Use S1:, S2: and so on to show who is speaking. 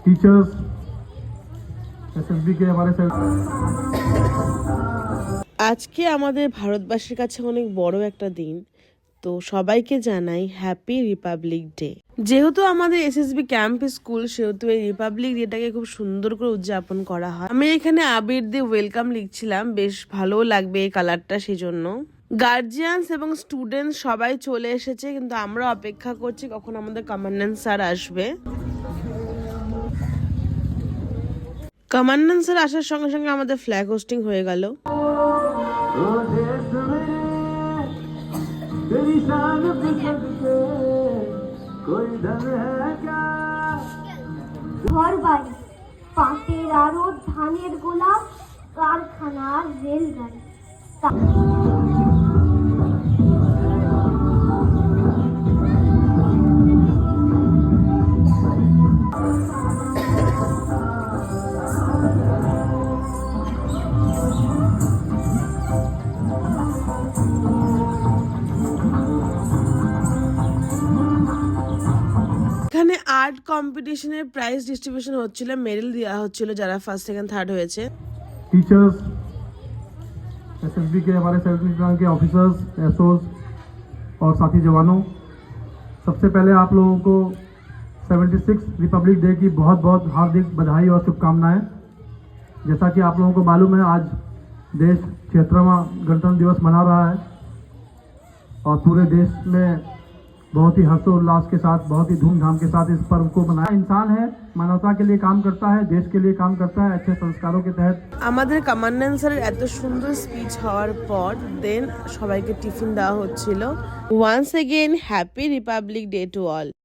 S1: Teachers, SSB के हमारे
S2: আজকে আমাদের ভারতবাসীর কাছে অনেক বড় একটা দিন। তো সবাইকে জানাই হ্যাপি রিপাবলিক ডে। যেহেতু আমাদের এসএসবি ক্যাম্প স্কুল, সেহেতু এই রিপাবলিক ডেটাকে খুব সুন্দর করে উদযাপন করা হয়। আমি এখানে আবির দিয়ে ওয়েলকাম লিখছিলাম, বেশ ভালো লাগবে এই কালারটা, সেই জন্য। গার্জিয়ানস এবং স্টুডেন্টস সবাই চলে এসেছে, কিন্তু আমরা অপেক্ষা করছি কখন আমাদের কমান্ড্যান্ট স্যার আসবে। কমান্ড্যান্ট স্যার আসার সঙ্গে সঙ্গে আমাদের ফ্ল্যাগ হোস্টিং হয়ে গেল।
S3: ঘর বাড়ি, পাটের আড়ত, ধানের গোলা, কারখানার রেলগাড়ি।
S2: এখানে আর্ট কম্পিটিশনের প্রাইজ ডিস্ট্রিবিউশন হচ্ছিল, মেডেল দেওয়া হচ্ছিল যারা ফার্স্ট সেকেন্ড থার্ড হয়েছে।
S1: टीचर्स, एसएसबी के हमारे सैनिक के ऑफिसर्स, एसओस और साथी जवानों, सबसे पहले आप लोगों को 76 रिपब्लिक डे की बहुत बहुत हार्दिक बधाई और शुभकामनाएं। जैसा कि आप लोगों को मालूम है, आज देश 76वां गणतंत्र दिवस मना रहा है और पूरे देश में बहुत ही हर्षोल्लास के साथ, बहुत ही धूमधाम के साथ इस पर्व को मनाया। इंसान है, मानवता के लिए काम करता है, देश के लिए काम करता है, अच्छे संस्कारों के तहत।
S2: আমাদের কমান্ড্যান্ট স্যারের এত সুন্দর স্পিচ হওয়ার পর দেন সবাইকে টিফিন দেওয়া হচ্ছিল। Once again happy Republic Day to all.